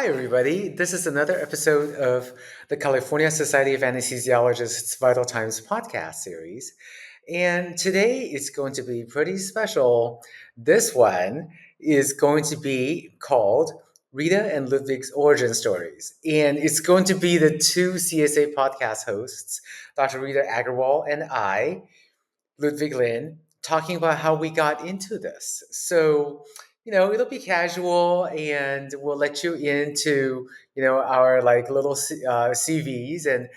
Hi, everybody. This is another episode of the California Society of Anesthesiologists Vital Times podcast series. And today is going to be pretty special. This one is going to be called Rita and Ludwig's Origin Stories. And it's going to be the two CSA podcast hosts, Dr. Rita Agarwal and I, Ludwig Lin, talking about how we got into this. So, it'll be casual and we'll let you into, our like little CVs and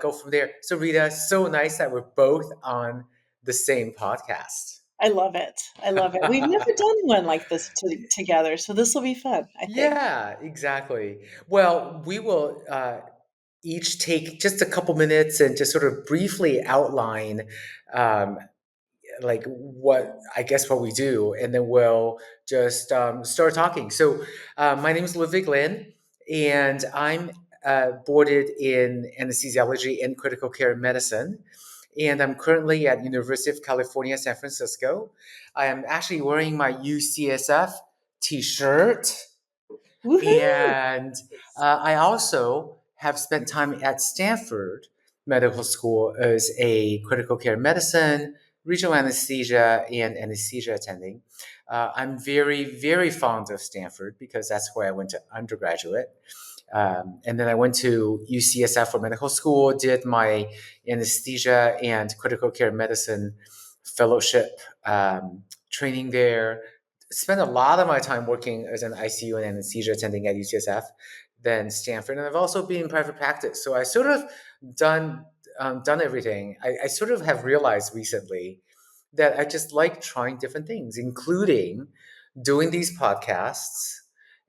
go from there. So, Rita, so nice that we're both on the same podcast. I love it. I love it. We've never done one like this together, so this will be fun, I think. Yeah, exactly. Well, we will each take just a couple minutes and just sort of briefly outline um, like what we do, and then we'll just start talking. So, my name is Ludwig Lin, and I'm boarded in anesthesiology and critical care medicine. And I'm currently at University of California, San Francisco. I am actually wearing my UCSF T-shirt, Woohoo! and I also have spent time at Stanford Medical School as a critical care medicine, regional anesthesia, and anesthesia attending. I'm very, very fond of Stanford because that's where I went to undergraduate. And then I went to UCSF for medical school, did my anesthesia and critical care medicine fellowship training there. Spent a lot of my time working as an ICU and anesthesia attending at UCSF, then Stanford, and I've also been in private practice. So I sort of done done everything. I sort of have realized recently that I just like trying different things, including doing these podcasts,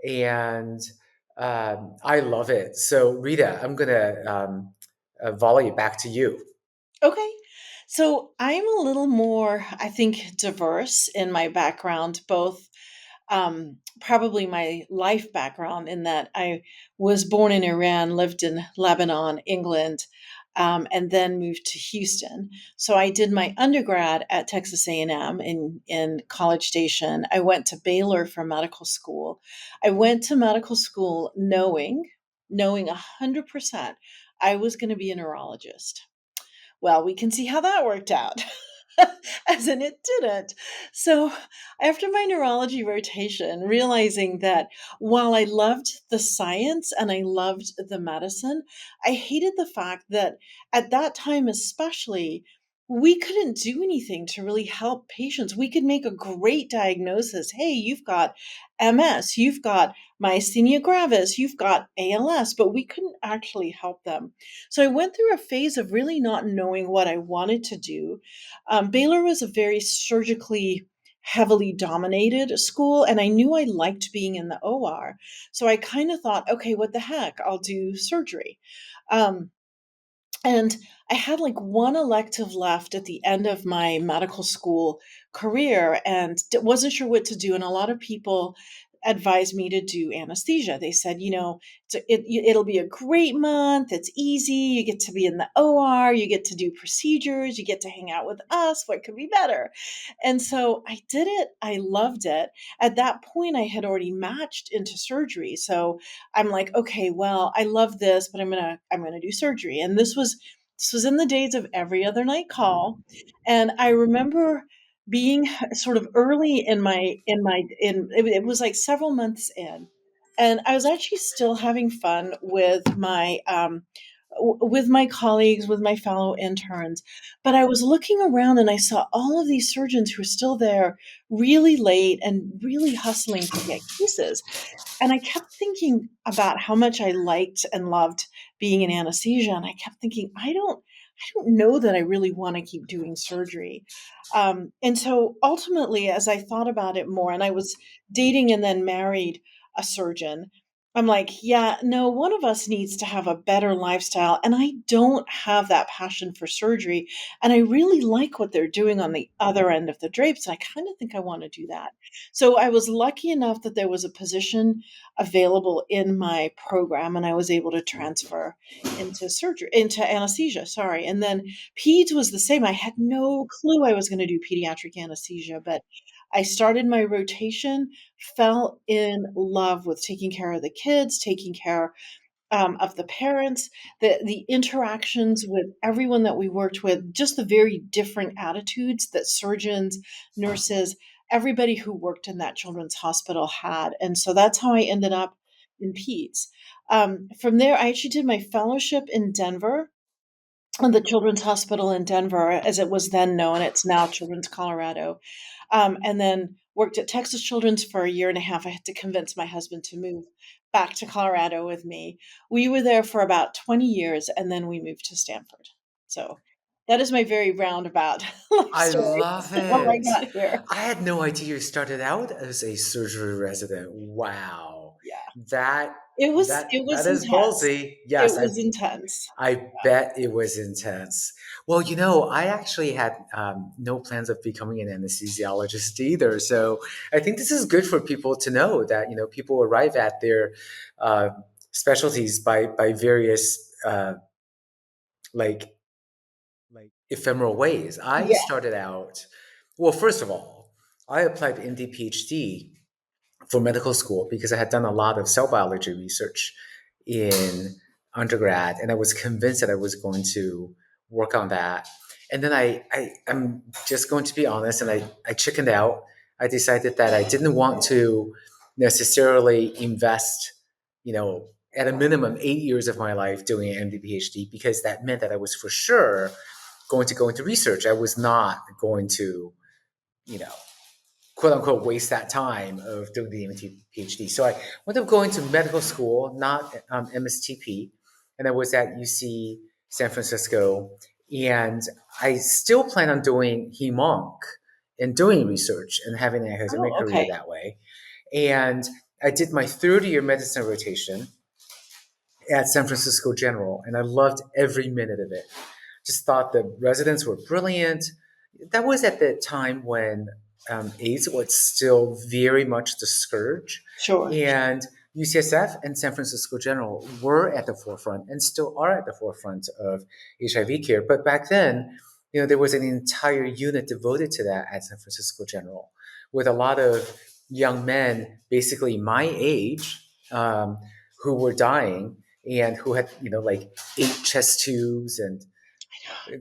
and I love it. So Rita, I'm gonna volley it back to you. Okay. So I'm a little more, I think, diverse in my background, both probably my life background in that I was born in Iran, lived in Lebanon, England, and then moved to Houston. So I did my undergrad at Texas A&M in College Station. I went to Baylor for medical school. I went to medical school knowing 100% I was going to be a neurologist. Well, we can see how that worked out. As in, it didn't. So, after my neurology rotation, realizing that while I loved the science and I loved the medicine, I hated the fact that at that time, especially, we couldn't do anything to really help patients. We could make a great diagnosis. Hey, you've got MS, you've got myasthenia gravis, you've got ALS, but we couldn't actually help them. So I went through a phase of really not knowing what I wanted to do. Baylor was a very surgically heavily dominated school, and I knew I liked being in the OR. So I kind of thought, okay, what the heck? I'll do surgery. Um, and I had like one elective left at the end of my medical school career and wasn't sure what to do. And a lot of people advised me to do anesthesia. They said, it'll be a great month. It's easy. You get to be in the OR. You get to do procedures. You get to hang out with us. What could be better? And so I did it. I loved it. At that point, I had already matched into surgery. So I'm like, okay, well, I love this, but I'm gonna do surgery. And this was in the days of every other night call. And I remember being sort of early in it was like several months in. And I was actually still having fun with my colleagues, with my fellow interns. But I was looking around and I saw all of these surgeons who were still there really late and really hustling to get cases. And I kept thinking about how much I liked and loved being in anesthesia, and I kept thinking, I don't know that I really wanna keep doing surgery. And so ultimately, as I thought about it more, and I was dating and then married a surgeon, I'm like, "Yeah, no, one of us needs to have a better lifestyle, and I don't have that passion for surgery, and I really like what they're doing on the other end of the drapes, and I kinda think I wanna do that." So I was lucky enough that there was a position available in my program, and I was able to transfer into anesthesia, sorry. And then peds was the same. I had no clue I was going to do pediatric anesthesia, but I started my rotation, fell in love with taking care of the kids, taking care of the parents, the interactions with everyone that we worked with, just the very different attitudes that surgeons, nurses, everybody who worked in that children's hospital had. And so that's how I ended up in peds. From there, I actually did my fellowship in Denver, the Children's Hospital in Denver, as it was then known. It's now Children's Colorado. And then worked at Texas Children's for a year and a half. I had to convince my husband to move back to Colorado with me. We were there for about 20 years, and then we moved to Stanford. So that is my very roundabout life I story love of how I it. got here. I had no idea you started out as a surgery resident. Wow. Yeah. That It that was is intense. ballsy. It Yes, was intense. I bet it was intense. Well, I actually had no plans of becoming an anesthesiologist either. So I think this is good for people to know that people arrive at their uh, specialties by various like ephemeral ways. I Yeah. started out, well, first of all, I applied to MD PhD for medical school because I had done a lot of cell biology research in undergrad, and I was convinced that I was going to work on that. And then I'm just going to be honest, and I chickened out. I decided that I didn't want to necessarily invest, at a minimum 8 years of my life doing an MD PhD because that meant that I was for sure going to go into research. I was not going to, you know, quote unquote waste that time of doing the MD PhD. So I went up going to medical school, not MSTP, and I was at UC San Francisco. And I still plan on doing HEMONC and doing research and having an academic Oh, career okay. that way. And I did my third year medicine rotation at San Francisco General, and I loved every minute of it. Just thought the residents were brilliant. That was at the time when AIDS was still very much the scourge, Sure. and UCSF and San Francisco General were at the forefront and still are at the forefront of HIV care. But back then, there was an entire unit devoted to that at San Francisco General, with a lot of young men, basically my age, who were dying and who had like 8 chest tubes and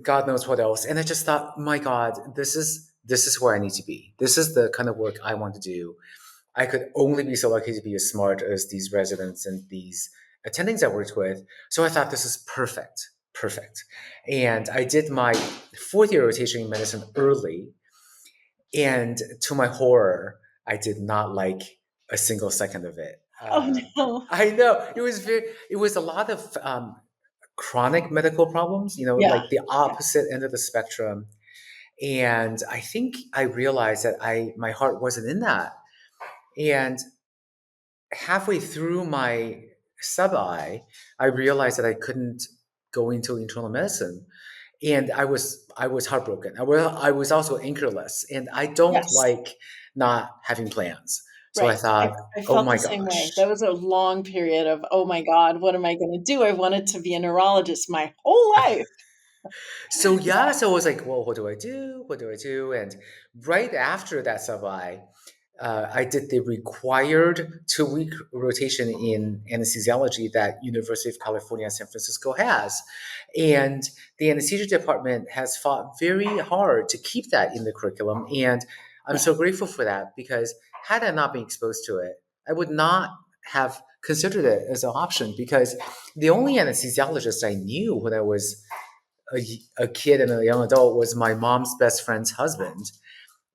God knows what else. And I just thought, my God, this is where I need to be. This is the kind of work I want to do. I could only be so lucky to be as smart as these residents and these attendings I worked with. So I thought this is perfect, perfect. And I did my fourth year rotation in medicine early, and to my horror, I did not like a single second of it. Oh, no. I know it was a lot of chronic medical problems, Yeah. like the Yeah. opposite end of the spectrum. And I think I realized that my heart wasn't in that. And halfway through my sub I realized that I couldn't go into internal medicine. And I was heartbroken. I was also anchorless. And I don't Yes. like not having plans. So I Right. thought, I oh felt my the same way. gosh. That was a long period of, "Oh my god, what am I gonna do?" I wanted to be a neurologist my whole life. So yeah, so I was like, well, what do I do? What do I do? And right after that I did the required 2-week rotation in anesthesiology that University of California, San Francisco has. And the anesthesia department has fought very hard to keep that in the curriculum. And I'm Yeah. so grateful for that because had I not been exposed to it, I would not have considered it as an option because the only anesthesiologist I knew when I was a kid and a young adult was my mom's best friend's husband.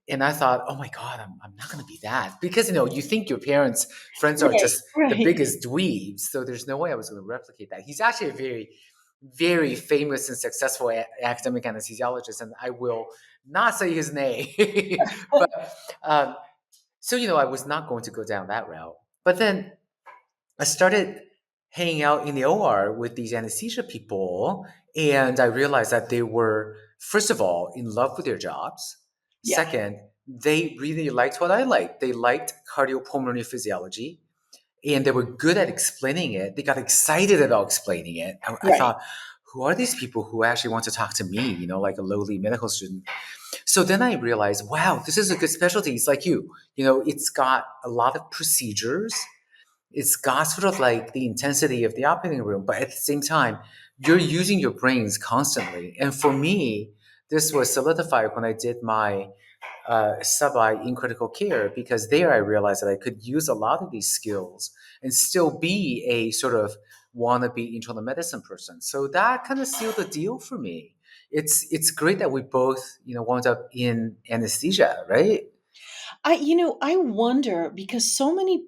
And I thought, oh my God, I'm not going to be that. Because, you think your parents' friends are Right, just the right. biggest dweebs. So there's no way I was going to replicate that. He's actually a very, very famous and successful academic anesthesiologist. And I will not say his name. but um, so, I was not going to go down that route. But then I started hanging out in the OR with these anesthesia people, and I realized that they were, first of all, in love with their jobs. Yeah, Second, they really liked what I liked. They liked cardiopulmonary physiology, and they were good at explaining it. They got excited about explaining it. I right. thought, who are these people who actually want to talk to me, like a lowly medical student? So then I realized, wow, this is a good specialty. It's like you know, it's got a lot of procedures. It's got sort of like the intensity of the operating room, but at the same time, you're using your brains constantly. And for me, this was solidified when I did my sub-I in critical care, because there I realized that I could use a lot of these skills and still be a sort of wannabe internal medicine person. So that kind of sealed the deal for me. It's great that we both, you know, wound up in anesthesia, right? I wonder because so many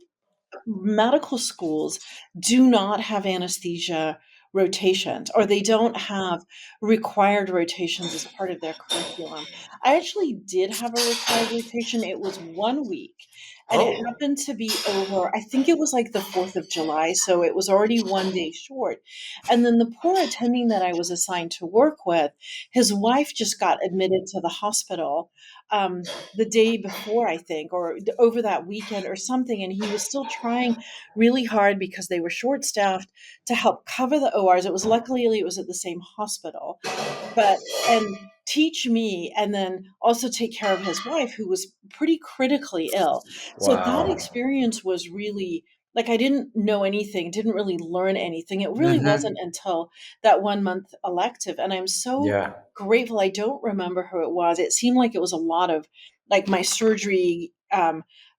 medical schools do not have anesthesia rotations, or they don't have required rotations as part of their curriculum. I actually did have a required rotation. It was 1 week, and it Oh, happened to be over, I think it was like the 4th of July, so it was already 1 day short. And then the poor attending that I was assigned to work with, his wife just got admitted to the hospital, the day before, I think, or over that weekend or something. And he was still trying really hard because they were short staffed to help cover the ORs. Luckily it was at the same hospital, but and teach me and then also take care of his wife who was pretty critically ill. So that wow. experience was really like I didn't know anything, didn't really learn anything. It really Mm-hmm. wasn't until that 1 month elective. And I'm so Yeah. grateful. I don't remember who it was. It seemed like it was a lot of like my surgery,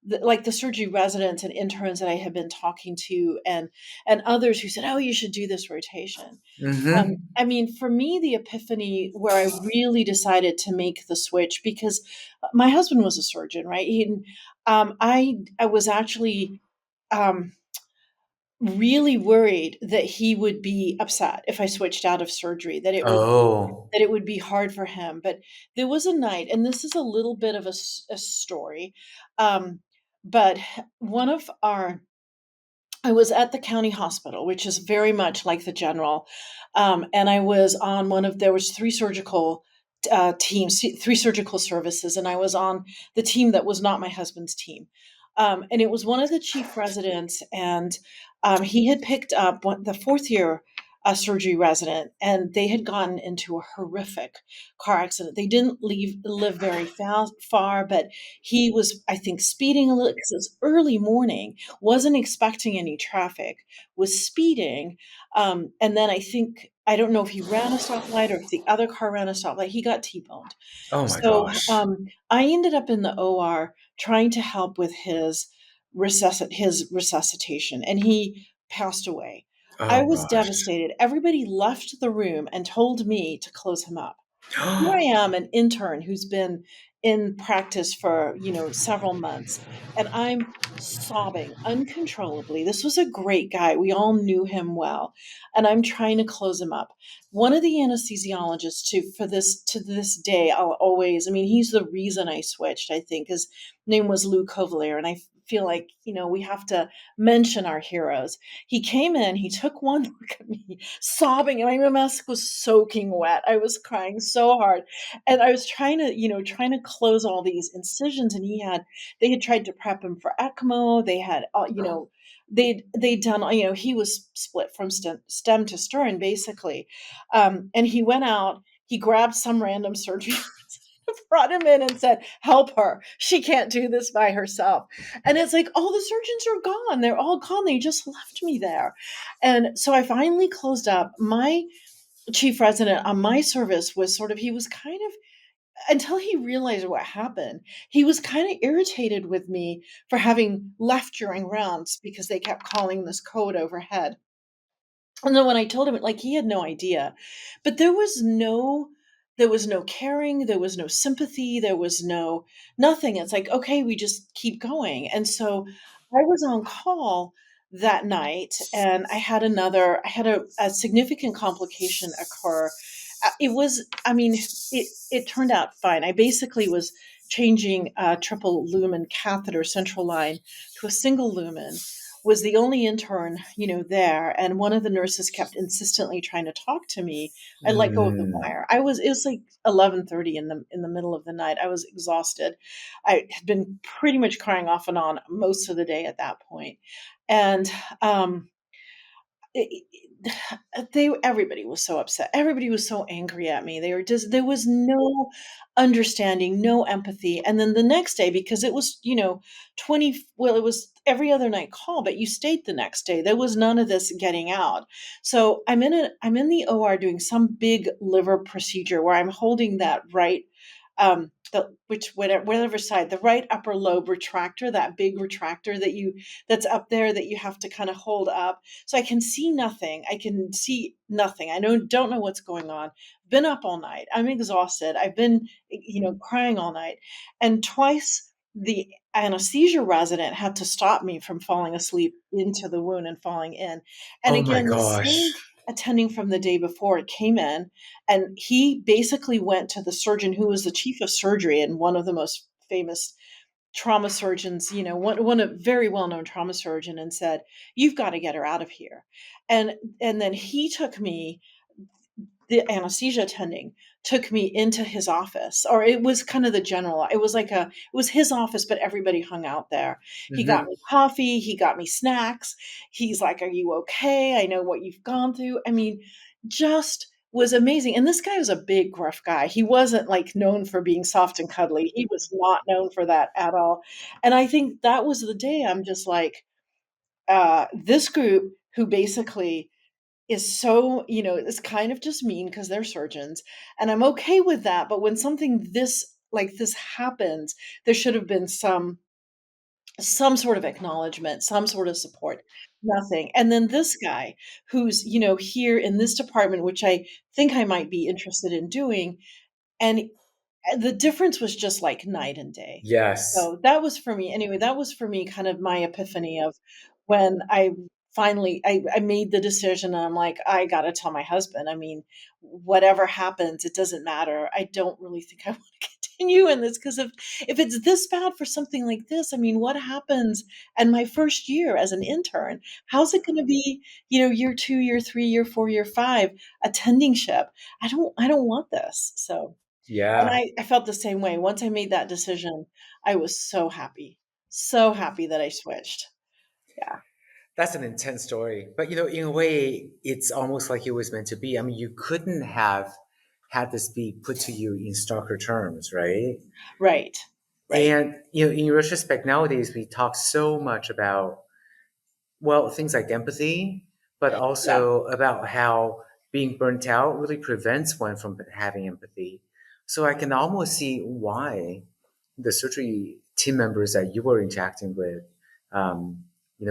like the surgery residents and interns that I had been talking to, and others who said, "Oh, you should do this rotation." Mm-hmm. I mean, for me, the epiphany where I really decided to make the switch because my husband was a surgeon, right? I was actually um, really worried that he would be upset if I switched out of surgery, Oh. that it would be hard for him. But there was a night, and this is a little bit of a story, um, but one of our I was at the county hospital, which is very much like the general, and I was on one of there was 3 surgical, teams, 3 surgical services, and I was on the team that was not my husband's team. And it was one of the chief residents, and, he had picked up the 4th year, surgery resident, and they had gotten into a horrific car accident. They didn't live very far, but he was, I think, speeding a little because it was early morning, wasn't expecting any traffic, was speeding, and then I don't know if he ran a stoplight or if the other car ran a stoplight, he got T-boned. Oh my So, gosh. I ended up in the OR trying to help with his resuscitation, and he passed away. I Oh was gosh. devastated. Everybody left the room and told me to close him up. Here I am, an intern who's been in practice for, several months, and I'm sobbing uncontrollably. This was a great guy. We all knew him well, and I'm trying to close him up. One of the anesthesiologists to this day, I'll always, I mean, he's the reason I switched, I think. His name was Lou Covalier, and I feel like, we have to mention our heroes. He came in, he took one look at me, sobbing, and my mask was soaking wet. I was crying so hard. And I was trying to close all these incisions, and they had tried to prep him for ECMO. They had, they'd done, he was split from stem to stern, basically. And he went out, he grabbed some random surgery brought him in and said, "Help her. She can't do this by herself." And it's like, all the surgeons are gone. They're all gone. They just left me there. And so I finally closed up. My chief resident on my service was he was kind of, until he realized what happened, he was kind of irritated with me for having left during rounds because they kept calling this code overhead. And then when I told him, like, he had no idea. But there was no caring, there was no sympathy, there was no nothing. It's like, okay, we just keep going. And so I was on call that night, and I had a significant complication occur. It was, I mean, it turned out fine. I basically was changing a triple lumen catheter central line to a single lumen, was the only intern, there, and one of the nurses kept insistently trying to talk to me. I let go of the Mm. wire. It was like 11:30 in the middle of the night. I was exhausted. I had been pretty much crying off and on most of the day at that point. And um everybody was so upset. Everybody was so angry at me. They were just there was no understanding, no empathy. And then the next day, because it was, 20, well, it was every other night call, but you stayed the next day. There was none of this getting out. So I'm in the OR doing some big liver procedure where I'm holding that right whatever side, the right upper lobe retractor, that big retractor that's up there that you have to kind of hold up. So I can see nothing. I can see nothing. I don't know what's going on. Been up all night. I'm exhausted. I've been, crying all night. And twice the anesthesia resident had to stop me from falling asleep into the wound and falling in. And Oh my again, the gosh. same attending from the day before came in, and he basically went to the surgeon who was the chief of surgery and one of the most famous trauma surgeons, one a very well-known trauma surgeon, and said, "You've got to get her out of here." And then he took me, the anesthesia attending took me into his office, or it was kind of the general, it was his office, but everybody hung out there. He got Hmm. me coffee, he got me snacks. He's like, "Are you okay? I know what you've gone through." I mean, just was amazing. And this guy was a big gruff guy. He wasn't like known for being soft and cuddly. He was not known for that at all. And I think that was the day I'm just like, this group who basically is so, is kind of just mean because they're surgeons, and I'm okay with that, but when something this happens, there should have been some sort of acknowledgement, some sort of support. Nothing. And then this guy who's, here in this department, which I think I might be interested in doing, and the difference was just like night and day. Yes. So that was for me anyway, that was for me kind of my epiphany of when I finally I made the decision, and I'm like, "I gotta tell my husband. I mean, whatever happens, it doesn't matter. I don't really think I wanna continue in this, because if it's this bad for something like this, I mean, what happens in my first year as an intern? How's it gonna be, year 2, year 3, year 4, year 5 attending ship? I don't want this." So and Yeah. I felt the same way. Once I made that decision, I was so happy that I switched. Yeah. That's an intense story. But in a way, it's almost like it was meant to be. I mean, you couldn't have had this be put to you in starker terms, right? Right. Right. And in retrospect, nowadays we talk so much about, well, things like empathy, but Yeah. also about how being burnt out really prevents one from having empathy. So I can almost see why the surgery team members that you were interacting with,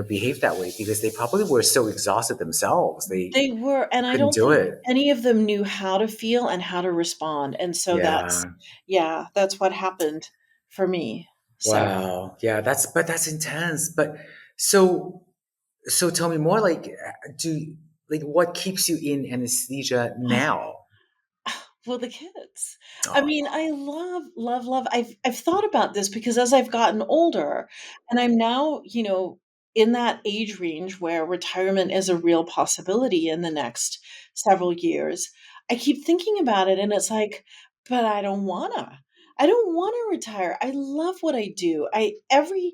behave that way, because they probably were so exhausted themselves. They They were, and I couldn't don't do think it. any of them knew how to feel and how to respond, and so Yeah. that's what happened for me. So Wow. Yeah. That's intense. But so, so tell me more, like, do, like, what keeps you in anesthesia now? well, the kids. I Oh. mean, I love, love, love. I've thought about this because as I've gotten older, and I'm now, in that age range where retirement is a real possibility in the next several years, I keep thinking about it, and it's like, but I don't wanna. I don't want to retire. I love what I do. I every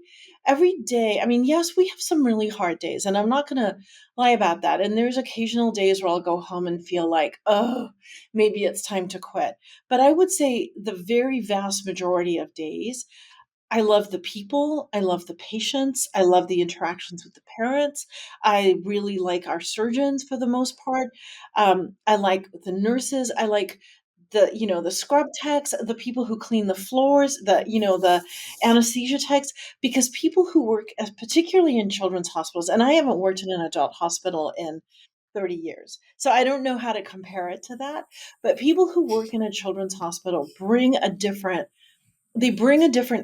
day. I mean, yes, we have some really hard days, and I'm not gonna lie about that. And there's occasional days where I'll go home and feel like, oh, maybe it's time to quit. But I would say the very vast majority of days, I love the people, I love the patients, I love the interactions with the parents. I really like our surgeons for the most part. I like the nurses. I like the scrub techs, the people who clean the floors, the anesthesia techs, because people who work, particularly in children's hospitals, and I haven't worked in an adult hospital in 30 years. So I don't know how to compare it to that, but people who work in a children's hospital bring a different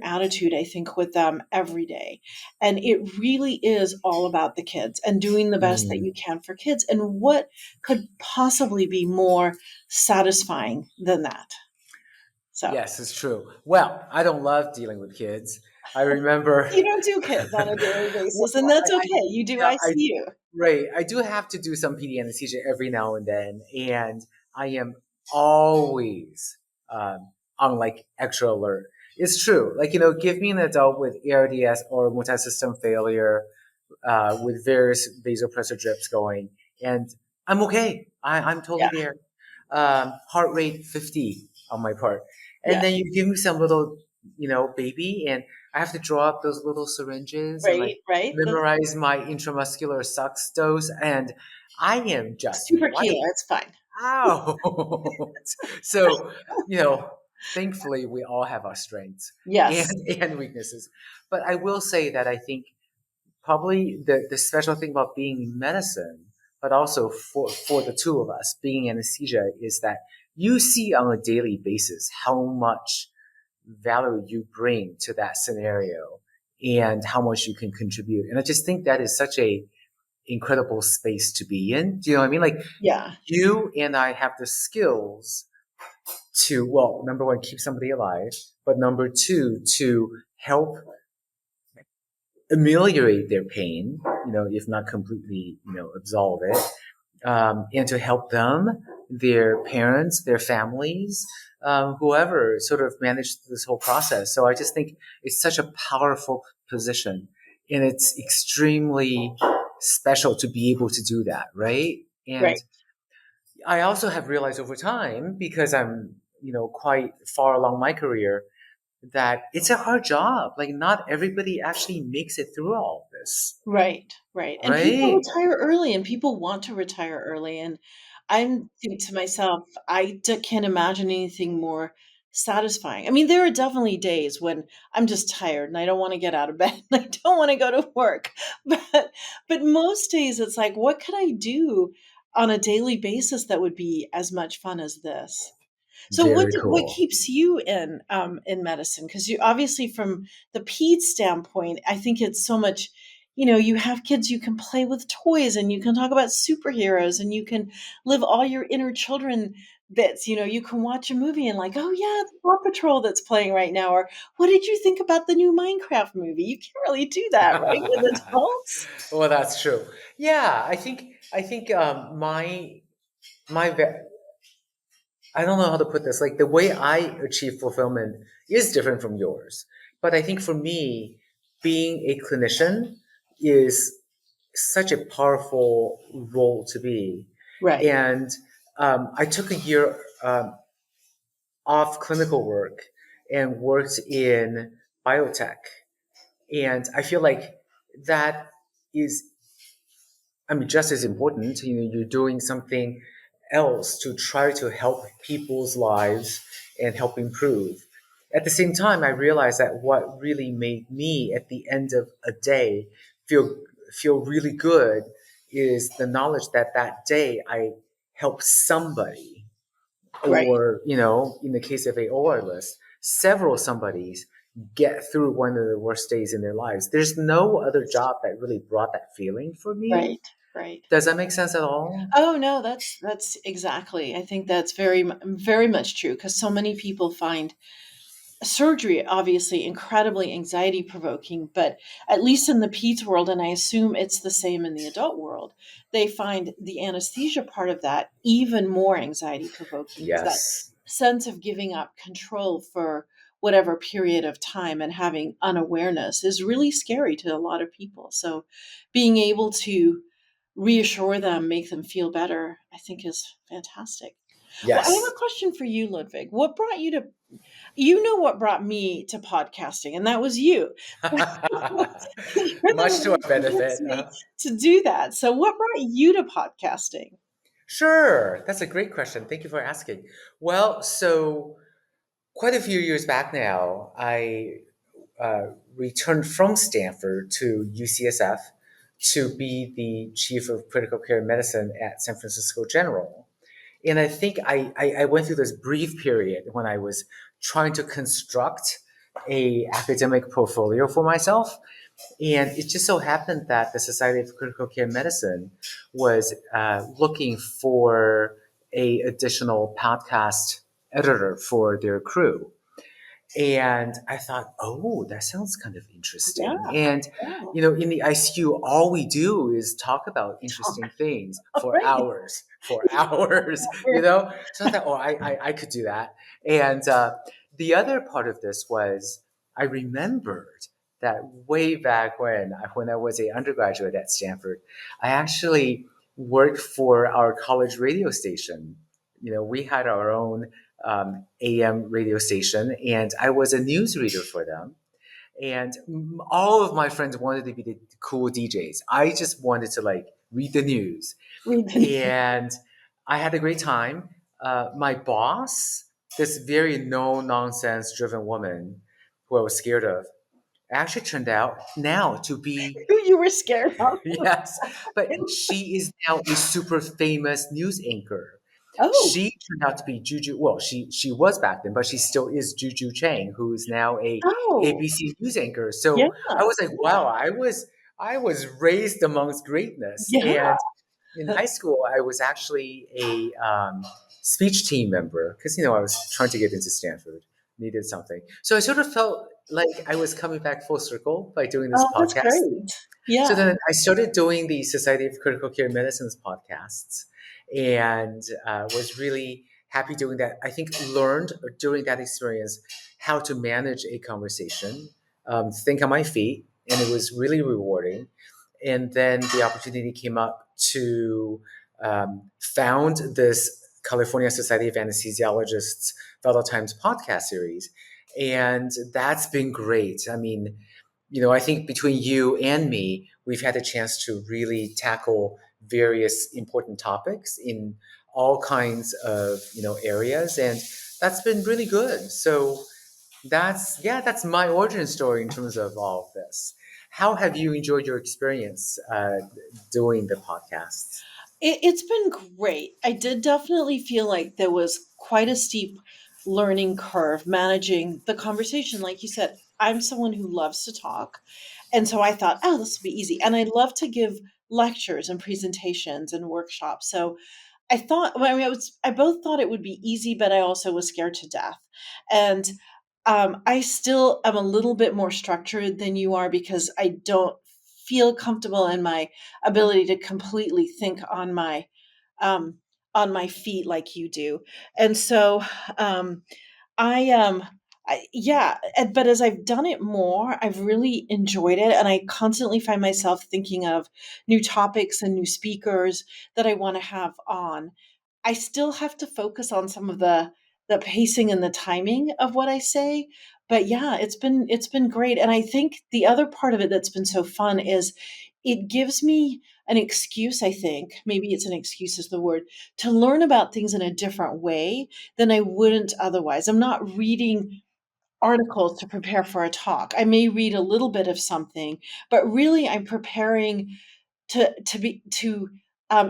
attitude, I think, with them every day. And it really is all about the kids and doing the best that Mm. you can for kids. And what could possibly be more satisfying than that? So Yes, it's true. Well, I don't love dealing with kids. I remember, you don't do kids on a daily well, basis, and that's I okay. You do I ICU. right. I do have to do some PD anesthesia every now and then, and I am always on like extra alert. It's true. Like, give me an adult with ARDS or multi-system failure with various vasopressor drips going, and I'm okay. I'm totally Yeah, there. Heart rate 50 on my part. And yeah, then you give me some little, baby, and I have to draw up those little syringes and like right, right. That's memorize my intramuscular sucks dose. And I am just super kilo. wiped It's fine. out. So, you know, thankfully we all have our strengths and, Yes, and weaknesses. But I will say that I think probably the special thing about being in medicine, but also for the two of us being anesthesia, is that you see on a daily basis how much value you bring to that scenario and how much you can contribute. And I just think that is such a incredible space to be in. Do you know what I mean? Like yeah, you and I have the skills to, well, number one, keep somebody alive, but number two, to help ameliorate their pain, if not completely, absolve it, and to help them, their parents, their families, whoever sort of managed this whole process. So I just think it's such a powerful position, and it's extremely special to be able to do that, right? And right. I also have realized over time, because I'm, quite far along my career, that it's a hard job. Like not everybody actually makes it through all of this, Right, right, and people right? retire early, and people want to retire early, and I'm think to myself, can't imagine anything more satisfying. I mean, there are definitely days when I'm just tired and I don't wanna get out of bed, and I don't wanna go to work, but most days it's like, "What could I do on a daily basis that would be as much fun as this?" So Very what cool. keeps you in medicine? Because you obviously from the ped standpoint, I think it's so much, you have kids, you can play with toys and you can talk about superheroes and you can live all your inner children bits. You can watch a movie and like, oh yeah, it's Paw Patrol that's playing right now, or what did you think about the new Minecraft movie? You can't really do that, right, with adults? Well, that's true. Yeah, I think my I don't know how to put this. Like the way I achieve fulfillment is different from yours. But I think for me, being a clinician is such a powerful role to be. Right, And I took a year off clinical work and worked in biotech. And I feel like that is, I mean, just as important. You're doing something else to try to help people's lives and help improve. At the same time, I realized that what really made me at the end of a day feel feel really good is the knowledge that that day I helped somebody, right, or in the case of a OR list, several somebodies get through one of the worst days in their lives. There's no other job that really brought that feeling for me. right, right. Does that make sense at all? Oh, no, that's exactly. I think that's very much true because so many people find surgery obviously incredibly anxiety provoking, but at least in the peds world, and I assume it's the same in the adult world, they find the anesthesia part of that even more anxiety provoking because that Yes. sense of giving up control for whatever period of time and having unawareness is really scary to a lot of people. So being able to reassure them, make them feel better, I think is fantastic. Well, I have Yes. a question for you, Ludwig. What brought you to what brought me to podcasting, and that was you. You're the Much one to who our convinced benefit. me to do that. So what brought you to podcasting? Sure. That's a great question. Thank you for asking. Well, so quite a few years back now, I returned from Stanford to UCSF to be the chief of critical care medicine at San Francisco General. And I think I went through this brief period when I was trying to construct a academic portfolio for myself. And it just so happened that the Society of Critical Care Medicine was looking for a additional podcast editor for their crew. And I thought, oh, that sounds kind of Yeah, interesting. And, yeah. in the ICU, all we do is talk about interesting things All for right. hours, for hours, So I thought, oh, I could do that. And the other part of this was I remembered that way back when I was a undergraduate at Stanford, I actually worked for our college radio station. We had our own AM radio station, and I was a newsreader for them. And all of my friends wanted to be the cool DJs. I just wanted to like read the news, Read the news. and I had a great time. My boss, this very no nonsense driven woman who I was scared of, actually turned out now to be Who you were scared of. yes, but she is now a super famous news anchor. Oh, She turned out to be Juju. Well, she was back then, but she still is Juju Chang, who is now a oh, ABC news anchor. yeah, So I was like, wow, I was raised amongst greatness. yeah. And in high school, I was actually a speech team member because I was trying to get into Stanford, needed something. So I sort of felt like I was coming back full circle by doing this Oh, that's podcast. great. So Yeah. then I started doing the Society of Critical Care Medicine's podcasts, and was really happy doing that. I think learned during that experience how to manage a conversation, think on my feet, and it was really rewarding. And then the opportunity came up to found this California Society of Anesthesiologists Fellow Times podcast series, and that's been great. I mean, I think between you and me, we've had a chance to really tackle various important topics in all kinds of areas, and that's been really good. So that's my origin story in terms of all of this. How have you enjoyed your experience doing the podcasts? It's been great. I did definitely feel like there was quite a steep learning curve managing the conversation. Like you said, I'm someone who loves to talk. And so I thought, oh, this will be easy. And I love to give lectures and presentations and workshops. So I thought, well, I mean, I both thought it would be easy, but I also was scared to death. And I still am a little bit more structured than you are because I don't feel comfortable in my ability to completely think um, on my feet like you do. And so um, I yeah, but as I've done it more, I've really enjoyed it, and I constantly find myself thinking of new topics and new speakers that I want to have on. I still have to focus on some of the pacing and the timing of what I say, but yeah, it's been great, and I think the other part of it that's been so fun is it gives me an excuse, I think, maybe it's an excuse is the word, to learn about things in a different way than I wouldn't otherwise. I'm not reading articles to prepare for a talk. I may read a little bit of something, but really I'm preparing to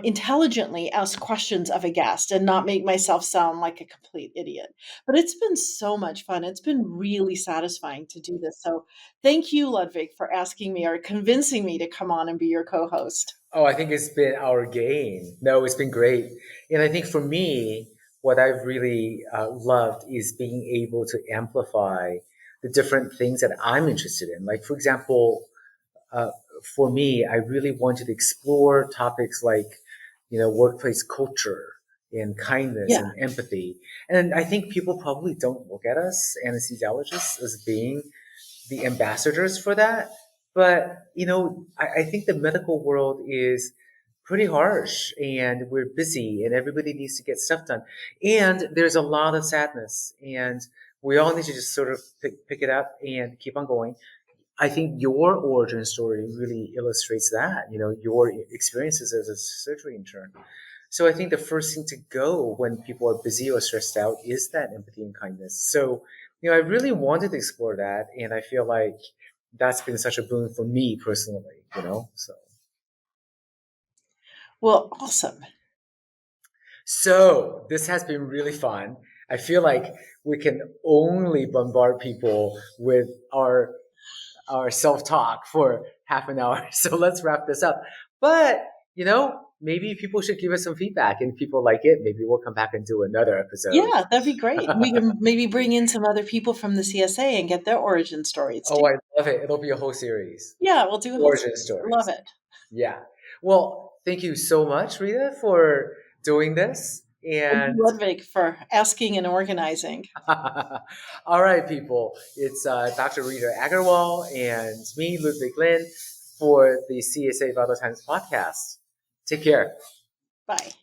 intelligently ask questions of a guest and not make myself sound like a complete idiot. But it's been so much fun. It's been really satisfying to do this. So thank you, Ludwig, for asking me or convincing me to come on and be your co-host. Oh, I think it's been our gain. No, it's been great. And I think for me, what I've really loved is being able to amplify the different things that I'm interested in. Like, for example, uh, for me, I really wanted to explore topics like, workplace culture and kindness Yeah. and empathy. And I think people probably don't look at us anesthesiologists as being the ambassadors for that. But, I think the medical world is pretty harsh and we're busy and everybody needs to get stuff done. And there's a lot of sadness and we all need to just sort of pick it up and keep on going. I think your origin story really illustrates that, your experiences as a surgery intern. So I think the first thing to go when people are busy or stressed out is that empathy and kindness. So, I really wanted to explore that. And I feel like that's been such a boon for me personally. Well, awesome. So this has been really fun. I feel like we can only bombard people with our self talk for half an hour. So let's wrap this up. But, maybe people should give us some feedback and if people like it, maybe we'll come back and do another episode. Yeah, that'd be great. We can maybe bring in some other people from the CSA and get their origin stories Oh, too. I love it. It'll be a whole series. Yeah, we'll do a whole Origin series. I love stories. it. Yeah. Well, thank you so much, Rita, for doing this. Thank you, And Ludwig, for asking and organizing. all right, people, it's Dr. Rita Agarwal and me, Ludwig Lin, for the CSA Vital Times podcast. Take care. Bye.